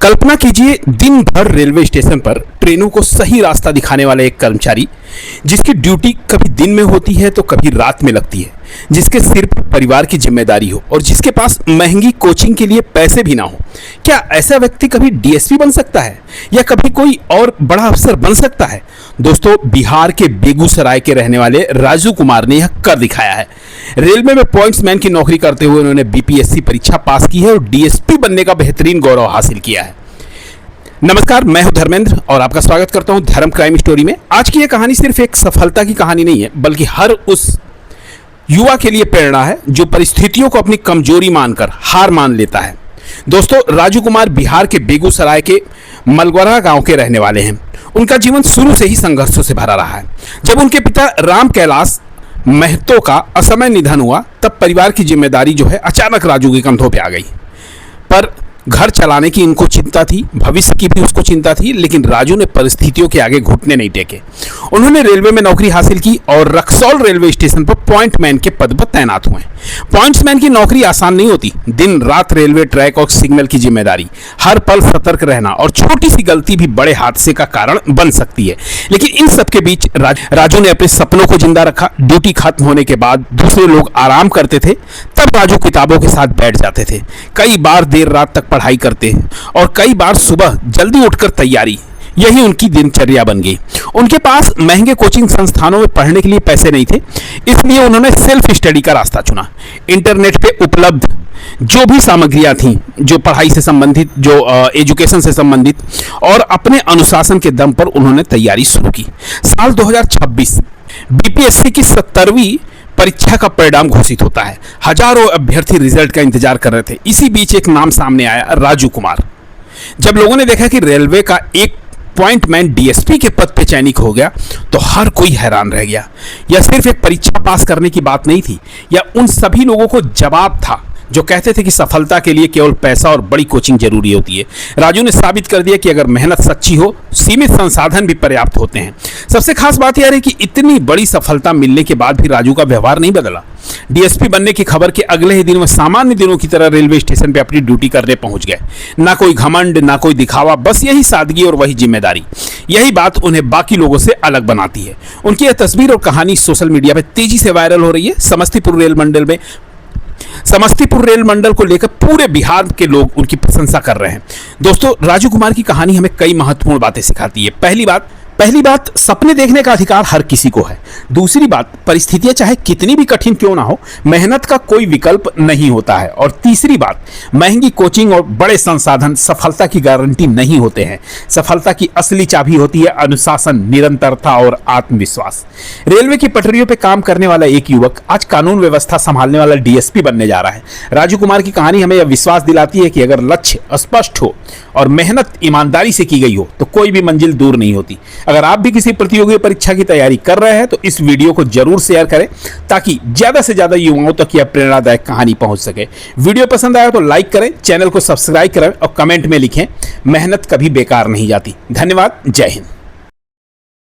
कल्पना कीजिए, दिन भर रेलवे स्टेशन पर ट्रेनों को सही रास्ता दिखाने वाला एक कर्मचारी, जिसकी ड्यूटी कभी दिन में होती है तो कभी रात में लगती है, जिसके सिर पर परिवार की जिम्मेदारी हो और जिसके पास महंगी कोचिंग के लिए पैसे भी ना हो। क्या ऐसा व्यक्ति कभी डीएसपी बन सकता है या कभी कोई और बड़ा अफसर बन सकता है? दोस्तों, बिहार के बेगूसराय के रहने वाले राजू कुमार ने यह कर दिखाया है। रेलवे में पॉइंट्समैन की नौकरी करते हुए उन्होंने बीपीएससी परीक्षा पास की है और डीएसपी बनने का बेहतरीन गौरव हासिल किया है। नमस्कार, मैं हूं धर्मेंद्र और आपका स्वागत करता हूं धर्म क्राइम स्टोरी में। आज की यह कहानी सिर्फ एक सफलता की कहानी नहीं है, बल्कि हर उस युवा के लिए प्रेरणा है जो परिस्थितियों को अपनी कमजोरी मानकर हार मान लेता है। दोस्तों, राजू कुमार बिहार के बेगूसराय के मलगोरा गांव के रहने वाले हैं। उनका जीवन शुरू से ही संघर्षों से भरा रहा है। जब उनके पिता राम कैलाश महतो का असमय निधन हुआ, तब परिवार की जिम्मेदारी जो है अचानक राजू के कंधों पे आ गई। पर घर चलाने की इनको चिंता थी, भविष्य की भी उसको चिंता थी, लेकिन राजू ने परिस्थितियों के आगे घुटने नहीं टेके। उन्होंने रेलवे में नौकरी हासिल की और रक्सौल रेलवे स्टेशन पर पॉइंटमैन के पद पर तैनात हुए। पॉइंट्समैन की नौकरी आसान नहीं होती। दिन रात रेलवे ट्रैक और सिग्नल की जिम्मेदारी, हर पल सतर्क रहना और छोटी सी गलती भी बड़े हादसे का कारण बन सकती है। लेकिन इन सब के बीच राजू ने अपने सपनों को जिंदा रखा। ड्यूटी खत्म होने के बाद दूसरे लोग आराम करते थे, तब राजू किताबों के साथ बैठ जाते थे। कई बार देर रात तक पढ़ाई करते हैं और कई बार सुबह जल्दी उठकर तैयारी। यही उनकी दिनचर्या बन गई। उनके पास महंगे कोचिंग संस्थानों में पढ़ने के लिए पैसे नहीं थे, इसलिए उन्होंने सेल्फ स्टडी का रास्ता चुना। इंटरनेट पे उपलब्ध जो भी सामग्रियां थीं, जो पढ़ाई से संबंधित, जो एजुकेशन से संबंधित, और अपने अनुशासन के दम पर उन्होंने तैयारी शुरू की। साल 2026 बीपीएससी की 70वीं परीक्षा का परिणाम घोषित होता है। हजारों अभ्यर्थी रिजल्ट का इंतजार कर रहे थे। इसी बीच एक नाम सामने आया, राजू कुमार। जब लोगों ने देखा कि रेलवे का एक पॉइंटमैन डीएसपी के पद पे चयनित हो गया, तो हर कोई हैरान रह गया। यह सिर्फ एक परीक्षा पास करने की बात नहीं थी, यह उन सभी लोगों को जवाब था जो कहते थे कि सफलता के लिए केवल पैसा और बड़ी कोचिंग जरूरी होती है। राजू ने साबित कर दिया कि अगर मेहनत सच्ची हो, सीमित संसाधन भी पर्याप्त होते हैं। सबसे खास बात यह है कि इतनी बड़ी सफलता मिलने के बाद भी राजू का व्यवहार नहीं बदला। डीएसपी बनने की खबर के अगले ही दिन में सामान्य दिनों की तरह रेलवे स्टेशन पे अपनी ड्यूटी करने पहुंच गए। ना कोई घमंड, ना कोई दिखावा, बस यही सादगी और वही जिम्मेदारी। यही बात उन्हें बाकी लोगों से अलग बनाती है। उनकी यह तस्वीर और कहानी सोशल मीडिया पे तेजी से वायरल हो रही है। समस्तीपुर रेल मंडल को लेकर पूरे बिहार के लोग उनकी प्रशंसा कर रहे हैं। दोस्तों, राजू कुमार की कहानी हमें कई महत्वपूर्ण बातें सिखाती है। पहली बात, सपने देखने का अधिकार हर किसी को है। दूसरी बात, परिस्थितियां चाहे कितनी भी कठिन क्यों ना हो, मेहनत का कोई विकल्प नहीं होता है। और तीसरी बात, महंगी कोचिंग और बड़े संसाधन सफलता की गारंटी नहीं होते हैं। सफलता की असली चाबी होती है अनुशासन, निरंतरता और आत्मविश्वास। रेलवे की पटरियों पर काम करने वाला एक युवक आज कानून व्यवस्था संभालने वाला डीएसपी बनने जा रहा है। राजू कुमार की कहानी हमें यह विश्वास दिलाती है कि अगर लक्ष्य स्पष्ट हो और मेहनत ईमानदारी से की गई हो, तो कोई भी मंजिल दूर नहीं होती। अगर आप भी किसी प्रतियोगी परीक्षा की तैयारी कर रहे हैं तो इस वीडियो को जरूर शेयर करें, ताकि ज्यादा से ज्यादा युवाओं तक यह प्रेरणादायक कहानी पहुंच सके। वीडियो पसंद आया तो लाइक करें, चैनल को सब्सक्राइब करें और कमेंट में लिखें, मेहनत कभी बेकार नहीं जाती। धन्यवाद। जय हिंद।